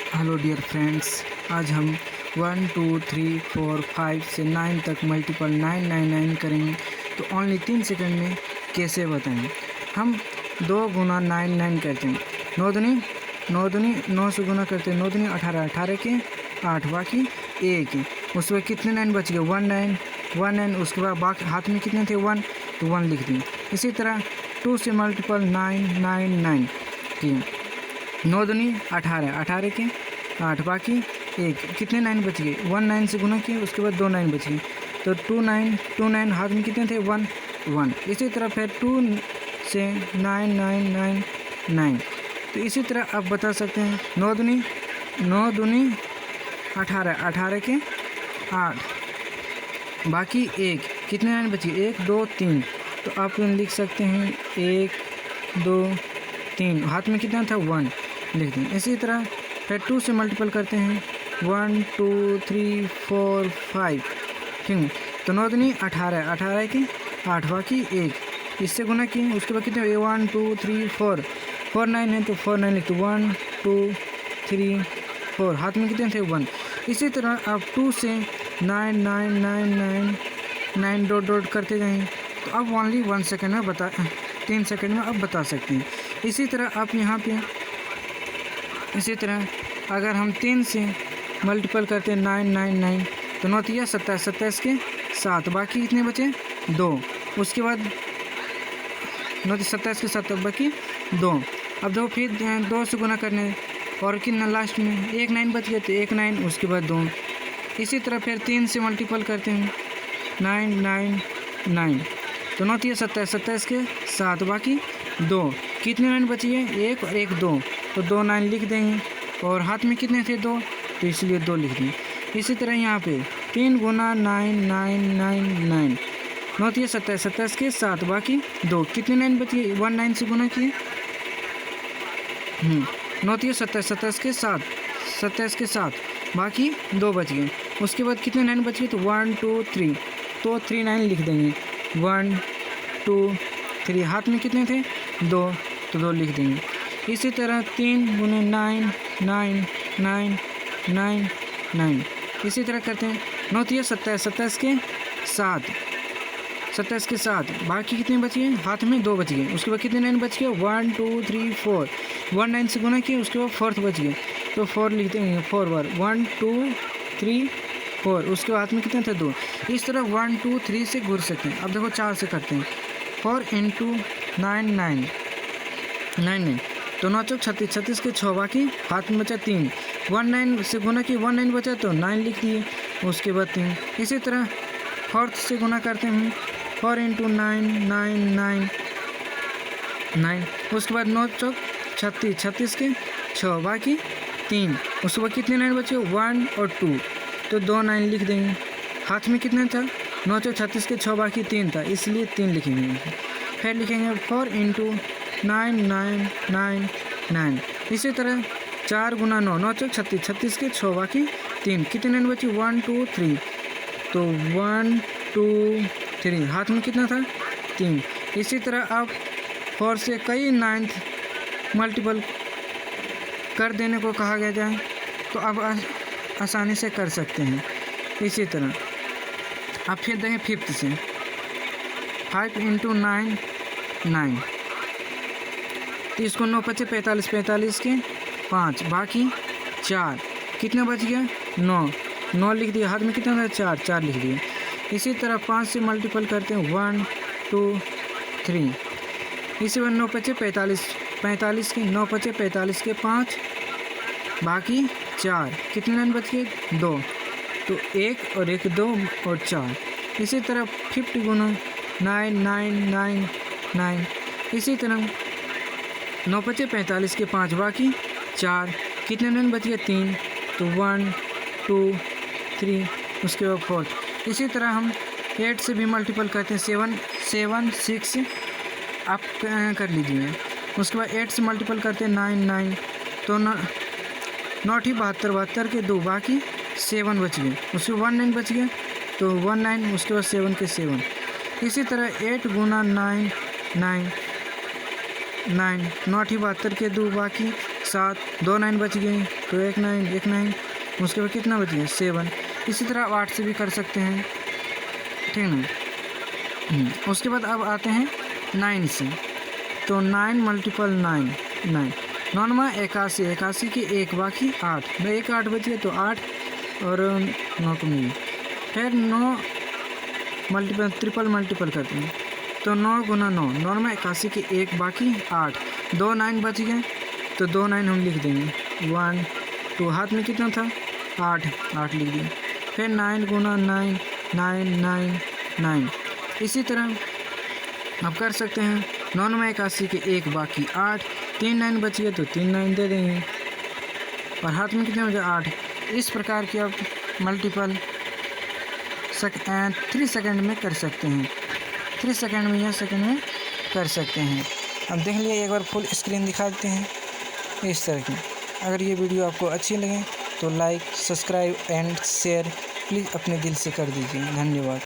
Hello dear friends, आज हम 1 2 3 4 5 से 9 तक मल्टीपल 999 करेंगे। तो ओनली 3 सेकंड में कैसे बताएं। हम 2 गुना 99 करते हैं, 9 दूनी 9 से गुना करते हैं, 9 दूनी 18, 18 के 8, बाकी 1। उसके बाद कितने 9 बच गए? 1 9। उसके बाद बाकी हाथ में कितने थे? 1, तो 1 लिख दिए। इसी तरह 2 से मल्टीपल 999 किए, 9 दूनी 18, 18 के 8, बाकी 1। कितने 9 बच गए? 1 9 से गुना किए, उसके बाद 2 9 बच गए, तो 2 9 हाथ में कितने थे? 1 1। इसी तरह फिर 2 से 9 9 9 9। तो इसी तरह आप बता सकते हैं 9 दूनी 18, 18 के 8, बाकी 1। कितने 9 बचे? 1 2 3। तो आप लिख सकते हैं 1 2 3, हाथ में कितना था? 1 लिख दें। इसी तरह फिर 2 से मल्टीपल करते हैं, 1 2 3 4 5, ठीक है। तो 9 दूनी 18, 18 के 8, बाकी 1। इससे गुना किए, उसके बाद कितने? 1 2 3 4, 4 9 है तो 4 9 लिख दो, 1 2 3 4, हाथ में कितने थे? 1। इसी तरह आप 2 से 9 9 9 9 9 डॉट डॉट करते जाएँ। तो अब ओनली 1 सेकेंड में 3 सेकेंड में आप बता सकते हैं। इसी तरह आप यहाँ पे इसी तरह अगर हम 3 से मल्टीपल करते हैं 9 9 9, तो 9 3 27, 27 के 7, बाकी कितने बचे? 2। उसके बाद 9 27 के 7, बाकी 2। अब देखो फिर 2 से गुना करने और कितना लास्ट में 1 9 बच गए, तो 1 9, उसके बाद 2। इसी तरह फिर 3 से मल्टीपल करते हैं 9 9 9, तो 9 3 27, 27 के 7, बाकी 2। कितने 9 बची है? 1 और 1 2, तो 2 9 लिख देंगे। और हाथ में कितने थे? 2, तो इसलिए 2 लिख दें। इसी तरह यहाँ पे 3 गुना 9 9 9 9, 9 3 27, 27 के 7, बाकी 2। कितने 9 बची है? 1 9 से गुना किए, 9 3 27, 27 के 7, 27 के 7, बाकी 2 बच गए। उसके बाद कितने 9 बच गए? तो 1 2 3, तो 3 9 लिख देंगे, 1 2 3, हाथ में कितने थे? 2, तो 2 लिख देंगे। इसी तरह 3 गुने 9 9 9 9 9, इसी तरह करते हैं। 9 3 27, 27 के 7, 27 के 7, बाकी कितने बच गए? हाथ में 2 बच गए। उसके बाद कितने 9 बच गए? 1 2 3 4, 1 9 से गुना किए, उसके बाद 4th बच गए, तो 4 लिख देंगे 4 बार, 1 2 3 4। उसके बाद हाथ में कितने थे? 2। इस तरह 1 2 3 से घुर सकते हैं। अब देखो 4 से करते हैं, 4 × 9 9 9, तो 9 चौक 36, 36 के 6, बाकी हाथ में बचा 3। 1 9 से गुना की 1 9 बचा, तो 9 लिख दिए, उसके बाद 3। इसी तरह 4th से गुना करते हैं, 4 × 9 9 9 9, उसके बाद 9 चौक 36, 36 के 6, बाकी 3। उसके बाद कितने 9 बचे? 1 और 2, तो 2 9 लिख देंगे। हाथ में कितना था? 9 चौक 36 के 6, बाकी 3 था, इसलिए 3 लिखेंगे। फिर लिखेंगे 4 × 9 9 9 9, इसी तरह 4 गुना 9, 9 चौक 36, 36 के 6, बाकी 3। कितने 9 बचे? 1 2 3, तो 1 2 3, हाथ में कितना था? 3। इसी तरह आप 4 से कई 9th मल्टीपल कर देने को कहा गया जाए, तो आप आसानी से कर सकते हैं। इसी तरह आप फिर देंगे 5th से, 5 × 9 9, तो इसको 9 5 45, 45 के 5, बाकी 4। कितने बच गया? 9 9 लिख दिया, हाथ में कितना था? 4 4 लिख दिए। इसी तरह 5 से मल्टीपल करते हैं, 1 2 3, इसी बार 9 5 45, 45 के 9 5 45 के 5, बाकी 4। कितने 9 बच गए? 2, तो 1 और 1 2 और 4। इसी तरह 50 गुना 9 9 9 9, इसी तरह 9 5 45 के 5, बाकी 4। कितने 9 बच गए? 3, तो 1 2 3, उसके बाद 4। इसी तरह हम 8 से भी मल्टीपल करते हैं, 7 7 6 आप कर लीजिए। उसके बाद 8 से मल्टीपल करते हैं 9 9, तो 9 9 72, 72 के 2, बाकी 7 बच गए। उसके 1 9 बच गया, तो 1 9, उसके बाद 7 के 7। इसी तरह 8 गुना 9 9 9, 9 72 के 2, बाकी 7, 2 9 बच गई तो 1 9, उसके बाद कितना बच गया 7। इसी तरह आप 8 से भी कर सकते हैं, ठीक है ना। उसके बाद अब आते हैं 9 से, तो 9 मल्टीपल 9 9, 9 में 81, 81 की 1 बाकी 8, 1 8 बच गया तो 8 और 9 को मिली। फिर 9 मल्टीपल ट्रिपल मल्टीपल करते हैं, तो 9 गुना 9, 9 में 81 की 1 बाकी 8, 2 9 बच गए तो 2 9 हम लिख देंगे 1 2, हाथ में कितना था 8 8 लिख दिया। फिर 9 गुना 9 9 9 9। इसी तरह आप कर सकते हैं, 9 में 81 की 1 बाकी 8, 3 9 बच गए तो 3 9 दे देंगे और हाथ में कितने बचे 8। इस प्रकार की आप मल्टीपल 3 सेकंड में कर सकते हैं, 3 सेकंड में या सेकंड में कर सकते हैं। अब देख लिए, एक बार फुल स्क्रीन दिखा देते हैं इस तरह की। अगर ये वीडियो आपको अच्छी लगे तो like subscribe and share please अपने दिल से कर दीजिए। धन्यवाद।